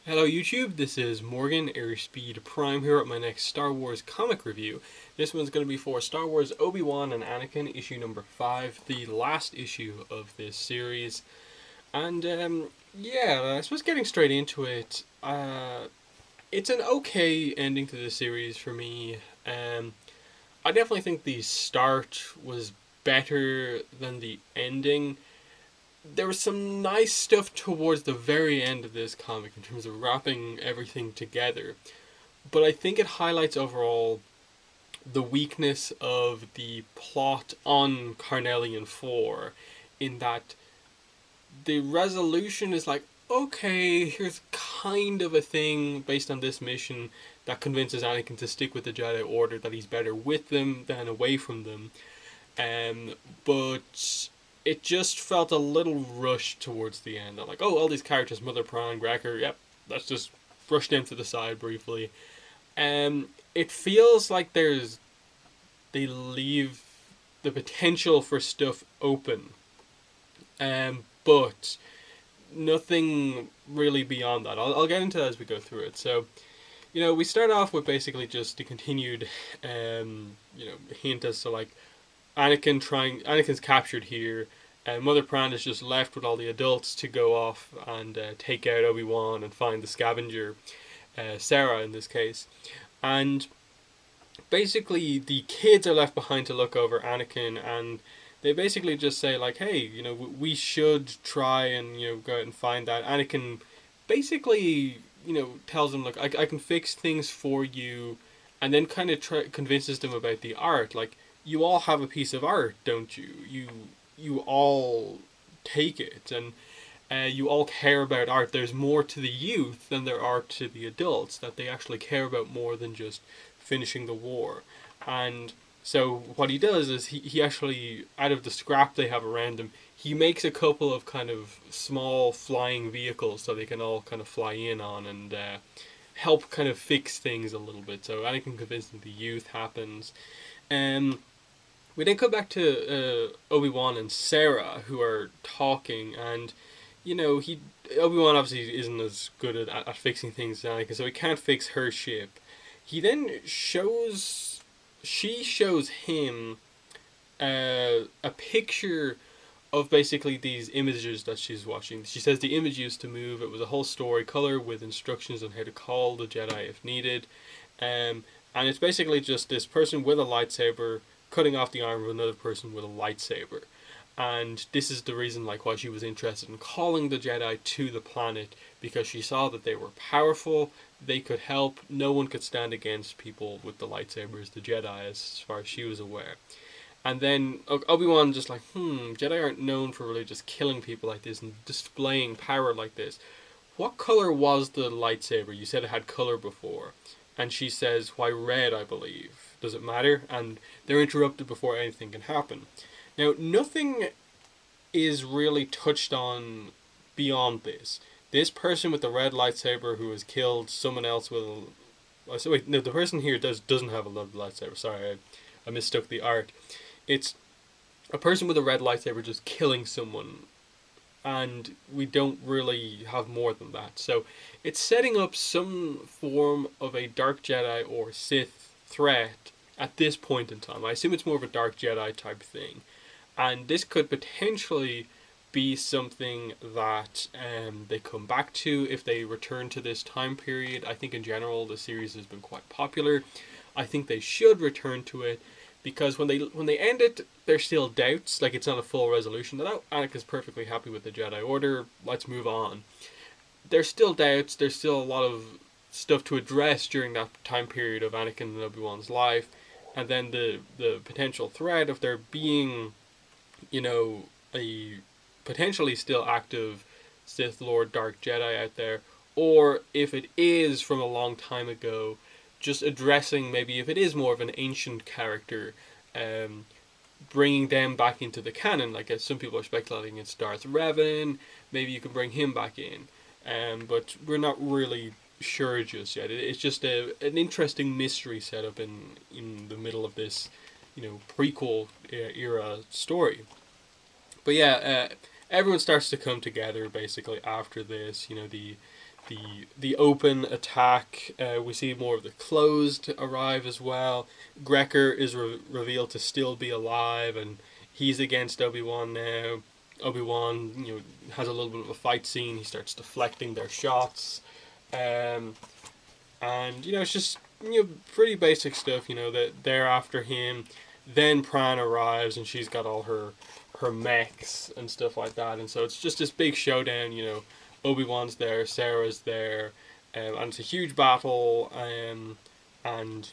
Hello YouTube, this is Morgan, Airspeed Prime here at my next Star Wars comic review. This one's going to be for Star Wars Obi-Wan and Anakin, issue number 5, the last issue of this series. And yeah, I suppose getting straight into it, it's an okay ending to the series for me. I definitely think the start was better than the ending. There was some nice stuff towards the very end of this comic in terms of wrapping everything together. But I think it highlights overall the weakness of the plot on Carnelian 4 in that the resolution is like, okay, here's kind of a thing based on this mission that convinces Anakin to stick with the Jedi Order, that he's better with them than away from them. But it just felt a little rushed towards the end. I'm like, oh, all these characters, Mother Prawn, Grecker, yep, let's just brush them to the side briefly. It feels like they leave the potential for stuff open, but nothing really beyond that. I'll get into that as we go through it. So, we start off with basically just the continued, hint as to like Anakin's captured here, and Mother Prawn is just left with all the adults to go off and take out Obi-Wan and find the scavenger, Sarah in this case, and basically the kids are left behind to look over Anakin, and they basically just say like, hey, we should try and go out and find that. Anakin basically tells them, look, I can fix things for you, and then kind of convinces them about the art. Like, you all have a piece of art, don't you? You all take it, and you all care about art. There's more to the youth than there are to the adults, that they actually care about more than just finishing the war. And so what he does is he actually, out of the scrap they have around him, he makes a couple of kind of small flying vehicles so they can all kind of fly in on and help kind of fix things a little bit. So Anakin convincing the youth happens. We then come back to Obi-Wan and Sarah, who are talking, and Obi-Wan obviously isn't as good at fixing things as Anakin, so he can't fix her ship. He then she shows him a picture of basically these images that she's watching. She says the image used to move. It was a whole story color with instructions on how to call the Jedi if needed. And it's basically just this person with a lightsaber cutting off the arm of another person with a lightsaber. And this is the reason like why she was interested in calling the Jedi to the planet, because she saw that they were powerful, they could help, no one could stand against people with the lightsabers, the Jedi, as far as she was aware. And then Obi-Wan just like, Jedi aren't known for really just killing people like this and displaying power like this. What color was the lightsaber? You said it had color before. And she says, why red, I believe. Does it matter? And they're interrupted before anything can happen. Now, nothing is really touched on beyond this. This person with the red lightsaber who has killed someone else with a... So wait, no, the person here doesn't have a red lightsaber. Sorry, I mistook the art. It's a person with a red lightsaber just killing someone, and we don't really have more than that. So it's setting up some form of a Dark Jedi or Sith threat at this point in time. I assume it's more of a Dark Jedi type thing. And this could potentially be something that they come back to if they return to this time period. I think in general the series has been quite popular. I think they should return to it, because when they end it, there's still doubts. Like, it's not a full resolution. Now, Anakin's perfectly happy with the Jedi Order. Let's move on. There's still doubts. There's still a lot of stuff to address during that time period of Anakin and Obi-Wan's life. And then the potential threat of there being, a potentially still active Sith Lord Dark Jedi out there, or if it is from a long time ago, just addressing maybe if it is more of an ancient character, bringing them back into the canon. Like, as some people are speculating it's Darth Revan, maybe you can bring him back in, but we're not really sure just yet. It's just an interesting mystery set up in the middle of this prequel era story. But yeah, everyone starts to come together basically after this. the open attack. We see more of the closed arrive as well. Grecker is revealed to still be alive, and he's against Obi-Wan now. Obi-Wan, has a little bit of a fight scene. He starts deflecting their shots, and it's just pretty basic stuff. That they're after him. Then Pran arrives, and she's got all her mechs and stuff like that, and so it's just this big showdown. Obi-Wan's there, Sarah's there, and it's a huge battle, and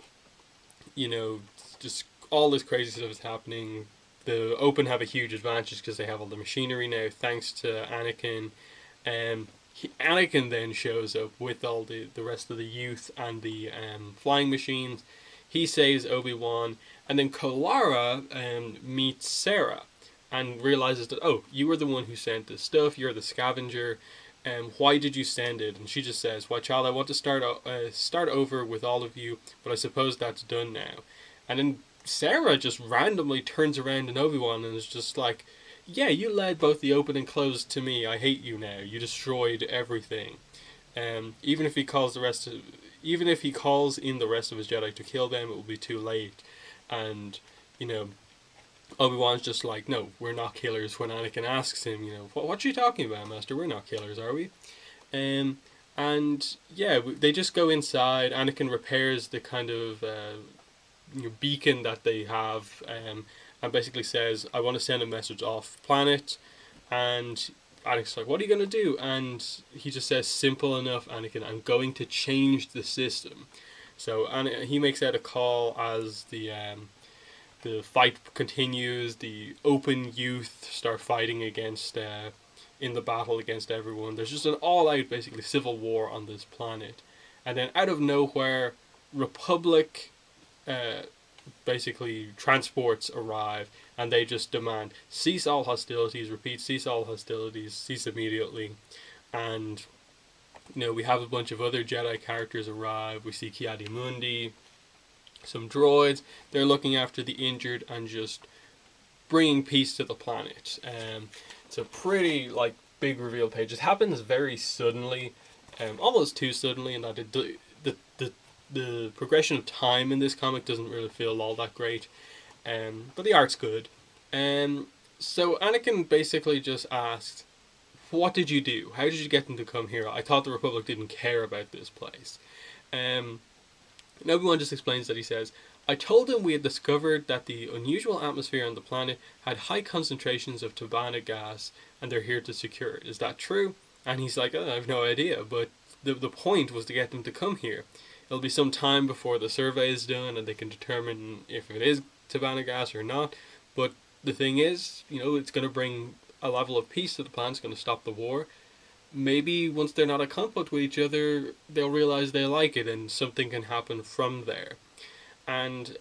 just all this crazy stuff is happening. The Open have a huge advantage because they have all the machinery now, thanks to Anakin. Anakin then shows up with all the rest of the youth and the flying machines. He saves Obi-Wan, and then Kalara meets Sarah and realizes that, oh, you were the one who sent this stuff, you're the scavenger, why did you send it? And she just says, well, child, I want to start over with all of you, but I suppose that's done now. And then Sarah just randomly turns around in Obi-Wan and is just like, yeah, you led both the Open and closed to me, I hate you now, you destroyed everything. Even if he calls in the rest of his Jedi to kill them, it will be too late. And Obi-Wan's just like, no, we're not killers. When Anakin asks him, what are you talking about, Master? We're not killers, are we? And yeah, they just go inside. Anakin repairs the kind of beacon that they have, and basically says, I want to send a message off planet. And Anakin's like, what are you going to do? And he just says, simple enough, Anakin, I'm going to change the system. So he makes out a call as the fight continues. The Open youth start fighting against in the battle against everyone. There's just an all-out, basically, civil war on this planet. And then out of nowhere, Republic basically transports arrive, and they just demand, cease all hostilities, repeat, cease all hostilities, cease immediately. And we have a bunch of other Jedi characters arrive. We see Ki-Adi-Mundi, some droids. They're looking after the injured and just bringing peace to the planet. It's a pretty big reveal page. It happens very suddenly, almost too suddenly, in that the progression of time in this comic doesn't really feel all that great. But the art's good. So Anakin basically just asked, what did you do? How did you get them to come here? I thought the Republic didn't care about this place. And Obi-Wan just explains that. He says, I told them we had discovered that the unusual atmosphere on the planet had high concentrations of Tabana gas, and they're here to secure it. Is that true? And he's like, I have no idea, but the point was to get them to come here. It'll be some time before the survey is done, and they can determine if it is Tabana gas or not. But the thing is, it's going to bring a level of peace to the planet. It's going to stop the war. Maybe once they're not in conflict with each other, they'll realize they like it, and something can happen from there. And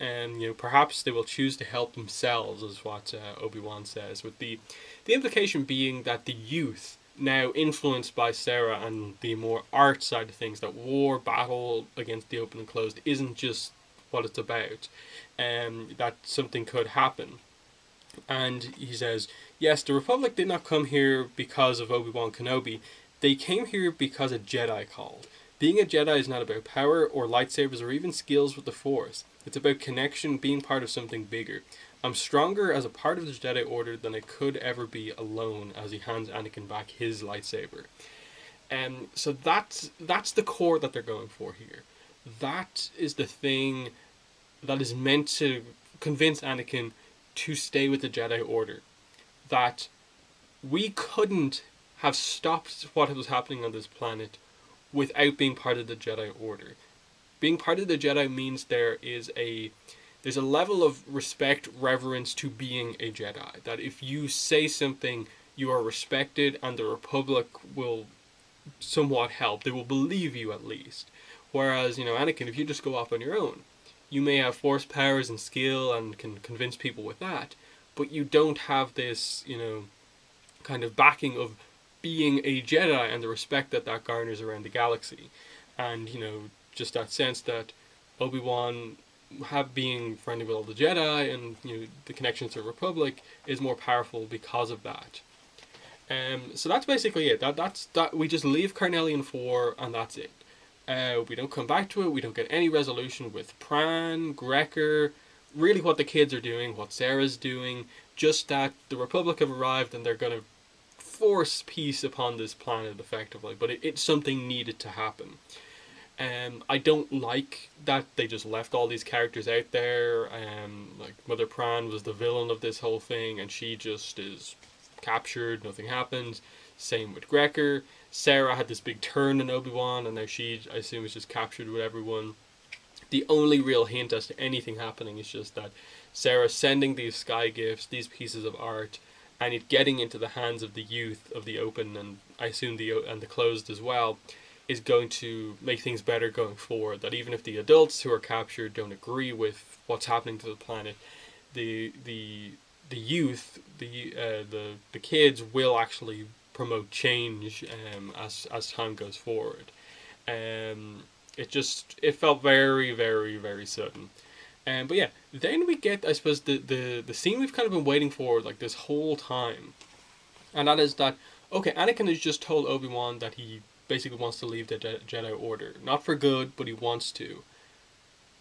perhaps they will choose to help themselves, is what Obi-Wan says. With the implication being that the youth, now influenced by Sarah and the more art side of things, that war, battle against the Open and closed isn't just what it's about, that something could happen. And he says, yes, the Republic did not come here because of Obi-Wan Kenobi. They came here because a Jedi called. Being a Jedi is not about power or lightsabers or even skills with the Force. It's about connection, being part of something bigger. I'm stronger as a part of the Jedi Order than I could ever be alone, as he hands Anakin back his lightsaber. So that's the core that they're going for here. That is the thing that is meant to convince Anakin to stay with the Jedi Order. That we couldn't have stopped what was happening on this planet without being part of the Jedi Order. Being part of the Jedi means there's a level of respect, reverence to being a Jedi. That if you say something, you are respected, and the Republic will somewhat help. They will believe you at least. Whereas, Anakin, if you just go off on your own, you may have Force powers and skill and can convince people with that, but you don't have this, kind of backing of being a Jedi and the respect that garners around the galaxy. And, just that sense that Obi-Wan being friendly with all the Jedi and, the connection to the Republic is more powerful because of that. So that's basically it. That we just leave Carnelian 4 and that's it. We don't come back to it. We don't get any resolution with Pran, Grecker, really what the kids are doing, what Sarah's doing. Just that the Republic have arrived and they're going to force peace upon this planet effectively. But it's something needed to happen. I don't like that they just left all these characters out there. Like Mother Pran was the villain of this whole thing, and she just is captured. Nothing happens. Same with Grecker. Sarah had this big turn in Obi-Wan, and now she, I assume, is just captured with everyone. The only real hint as to anything happening is just that Sarah sending these sky gifts, these pieces of art, and it getting into the hands of the youth of the open, and I assume the closed as well, is going to make things better going forward. That even if the adults who are captured don't agree with what's happening to the planet, the youth, the kids will actually promote change as time goes forward. It felt very very very sudden. But yeah, then we get, I suppose, the scene we've kind of been waiting for like this whole time, and that is that okay, Anakin has just told Obi-Wan that he basically wants to leave the Jedi Order, not for good, but he wants to.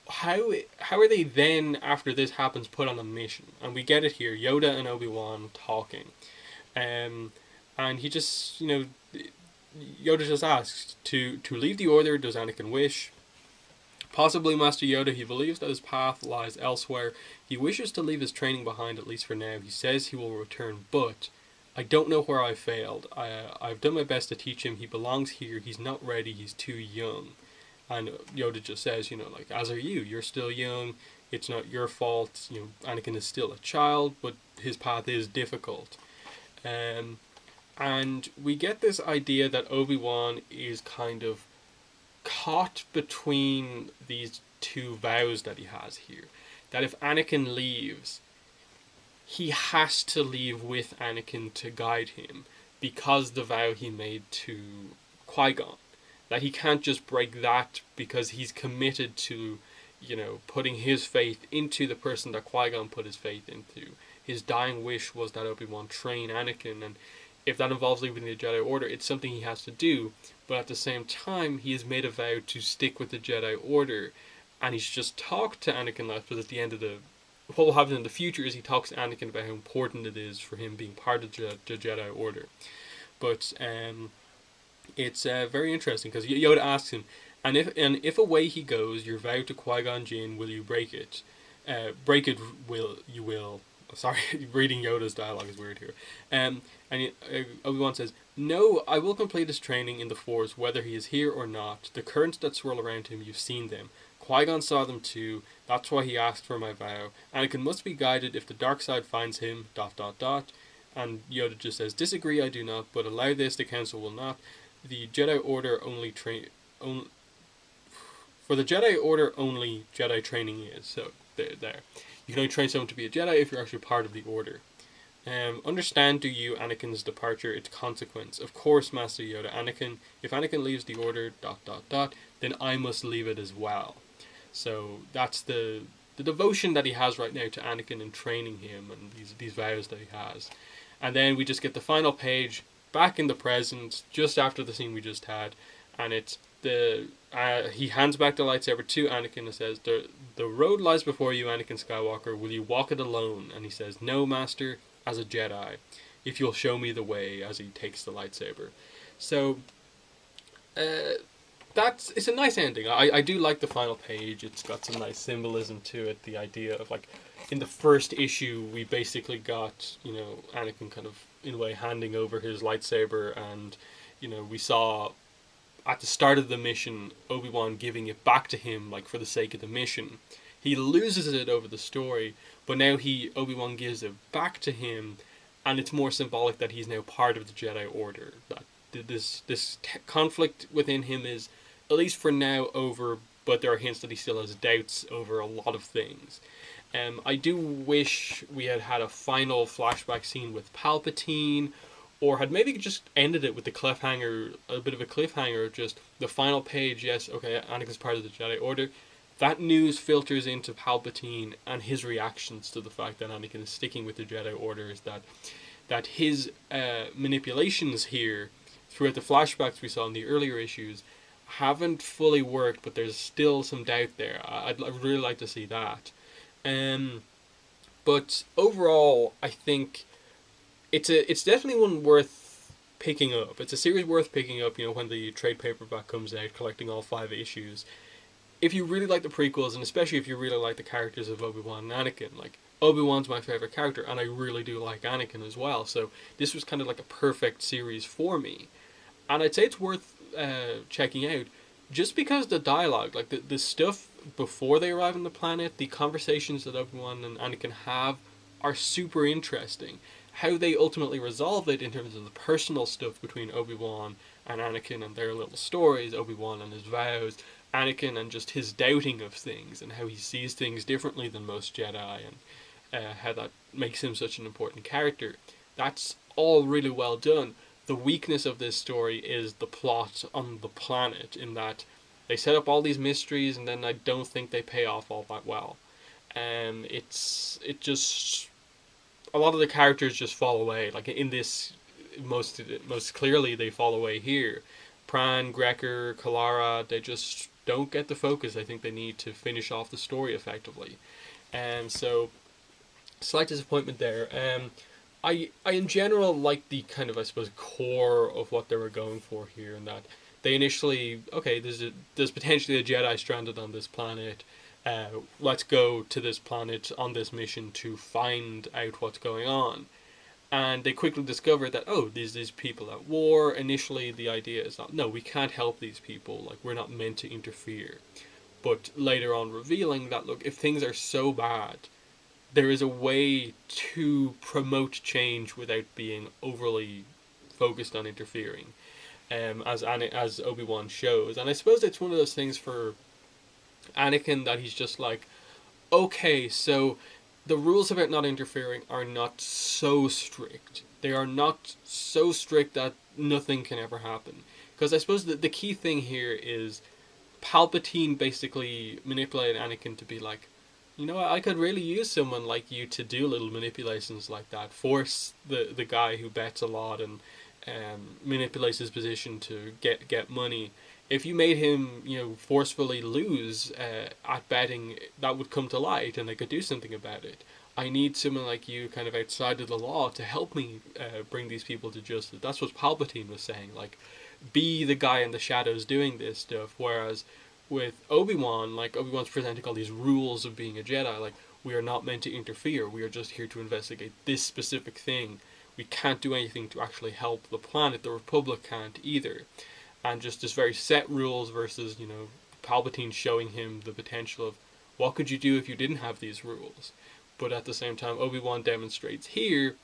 How are they then, after this happens, put on a mission? And we get it here: Yoda and Obi-Wan talking, and he just Yoda just asks to leave the Order. Does Anakin wish? Possibly, Master Yoda. He believes that his path lies elsewhere. He wishes to leave his training behind, at least for now. He says he will return, but I don't know where I failed. I've done my best to teach him. He belongs here. He's not ready. He's too young. And Yoda just says, like, as are you. You're still young. It's not your fault. Anakin is still a child, but his path is difficult. And we get this idea that Obi-Wan is kind of caught between these two vows that he has here. That if Anakin leaves, he has to leave with Anakin to guide him, because the vow he made to Qui-Gon. That he can't just break that because he's committed to, putting his faith into the person that Qui-Gon put his faith into. His dying wish was that Obi-Wan train Anakin, and if that involves leaving the Jedi Order, it's something he has to do. But at the same time, he has made a vow to stick with the Jedi Order, and he's just talked to Anakin last, but at the end of what will happen in the future is he talks to Anakin about how important it is for him being part of the Jedi Order. But it's very interesting because Yoda asks him, and if away he goes, your vow to Qui-Gon Jinn, will you break it? Break it, you will. Sorry, reading Yoda's dialogue is weird here. And Obi-Wan says, no, I will complete his training in the Force, whether he is here or not. The currents that swirl around him, you've seen them. Qui-Gon saw them too. That's why he asked for my vow. Anakin must be guided if the dark side finds him, ... And Yoda just says, disagree, I do not, but allow this, the Council will not. The Jedi Order only for the Jedi Order only Jedi training is. So, there. You can only train someone to be a Jedi if you're actually part of the Order. Understand, do you, Anakin's departure, its consequence? Of course, Master Yoda. If Anakin leaves the Order, ... then I must leave it as well. So that's the devotion that he has right now to Anakin and training him, and these vows that he has. And then we just get the final page back in the present, just after the scene we just had, and it's he hands back the lightsaber to Anakin and says, the road lies before you, Anakin Skywalker. Will you walk it alone? And he says, no, Master, as a Jedi, if you'll show me the way, as he takes the lightsaber. So it's a nice ending. I do like the final page. It's got some nice symbolism to it. The idea of, like, in the first issue, we basically got, Anakin kind of, in a way, handing over his lightsaber, and, we saw at the start of the mission, Obi-Wan giving it back to him, like, for the sake of the mission. He loses it over the story, but now Obi-Wan gives it back to him, and it's more symbolic that he's now part of the Jedi Order. That this conflict within him is, at least for now, over, but there are hints that he still has doubts over a lot of things. I do wish we had had a final flashback scene with Palpatine, or had maybe just ended it with the cliffhanger, a bit of a cliffhanger, just the final page, yes, okay, Anakin's part of the Jedi Order. That news filters into Palpatine and his reactions to the fact that Anakin is sticking with the Jedi Order, is that that his manipulations here throughout the flashbacks we saw in the earlier issues haven't fully worked, but there's still some doubt there. I'd really like to see that. Um, but overall, I think it's definitely one worth picking up. It's a series worth picking up. You know, when the trade paperback comes out, collecting all 5 issues. If you really like the prequels, and especially if you really like the characters of Obi-Wan and Anakin, like Obi-Wan's my favorite character, and I really do like Anakin as well. So this was kind of like a perfect series for me, and I'd say it's worth checking out, just because the dialogue, like the stuff before they arrive on the planet, the conversations that Obi-Wan and Anakin have are super interesting. How they ultimately resolve it in terms of the personal stuff between Obi-Wan and Anakin and their little stories, Obi-Wan and his vows, Anakin and just his doubting of things and how he sees things differently than most Jedi, and how that makes him such an important character. That's all really well done. The weakness of this story is the plot on the planet, in that they set up all these mysteries and then I don't think they pay off all that well. It just, a lot of the characters just fall away. Like in this, most clearly they fall away here. Pran, Grecker, Kalara, they just don't get the focus I think they need to finish off the story effectively. And so, slight disappointment there. I in general like the kind of, I suppose, core of what they were going for here, and that they initially, okay, there's potentially a Jedi stranded on this planet. Let's go to this planet on this mission to find out what's going on. And they quickly discover that, oh, there's these people at war. Initially, the idea is that, no, we can't help these people. Like, we're not meant to interfere. But later on revealing that, look, if things are so bad, there is a way to promote change without being overly focused on interfering, as Obi-Wan shows. And I suppose it's one of those things for Anakin that he's just like, okay, so the rules about not interfering are not so strict. They are not so strict that nothing can ever happen. Because I suppose the key thing here is Palpatine basically manipulated Anakin to be like, you know, I could really use someone like you to do little manipulations like that. Force the guy who bets a lot and manipulates his position to get money. If you made him, you know, forcefully lose at betting, that would come to light and they could do something about it. I need someone like you kind of outside of the law to help me bring these people to justice. That's what Palpatine was saying. Like, be the guy in the shadows doing this stuff. Whereas with Obi-Wan, like, Obi-Wan's presenting all these rules of being a Jedi. Like, we are not meant to interfere. We are just here to investigate this specific thing. We can't do anything to actually help the planet. The Republic can't either. And just this very set rules versus, you know, Palpatine showing him the potential of what could you do if you didn't have these rules. But at the same time, Obi-Wan demonstrates here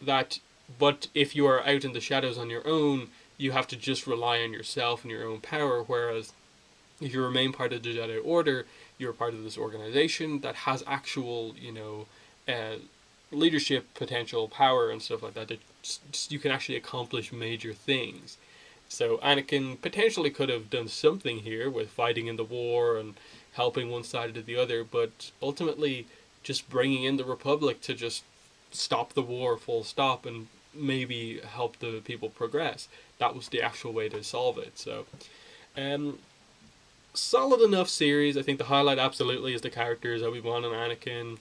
that, but if you are out in the shadows on your own, you have to just rely on yourself and your own power, whereas if you remain part of the Jedi Order, you're part of this organization that has actual, you know, leadership potential, power, and stuff like that. That you can actually accomplish major things. So Anakin potentially could have done something here with fighting in the war and helping one side or the other, but ultimately just bringing in the Republic to just stop the war full stop and maybe help the people progress. That was the actual way to solve it. So, solid enough series. I think the highlight absolutely is the characters, Obi-Wan and Anakin.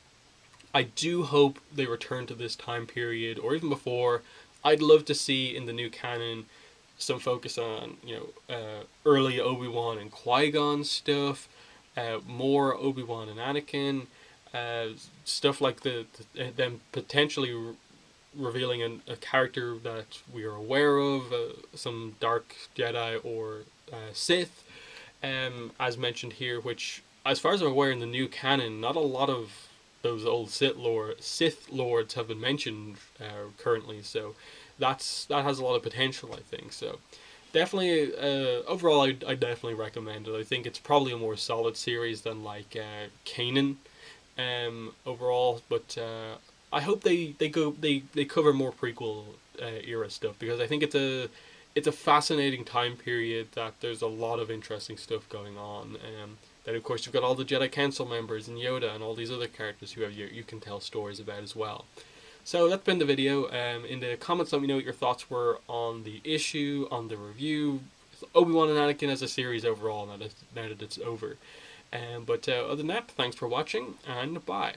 I do hope they return to this time period, or even before. I'd love to see in the new canon some focus on, you know, early Obi-Wan and Qui-Gon stuff, more Obi-Wan and Anakin, stuff like them potentially revealing a character that we are aware of, some dark Jedi or Sith, as mentioned here, which, as far as I'm aware, in the new canon, not a lot of those old Sith lords have been mentioned currently, so that has a lot of potential, I think. So definitely, overall, I definitely recommend it. I think it's probably a more solid series than like Kanan, overall, but I hope they cover more prequel era stuff, because I think it's a fascinating time period that there's a lot of interesting stuff going on. Then of course you've got all the Jedi Council members and Yoda and all these other characters who you can tell stories about as well. So that's been the video. In the comments, let me know what your thoughts were on the issue, on the review, Obi-Wan and Anakin as a series overall, now that it's over. But other than that, thanks for watching, and bye.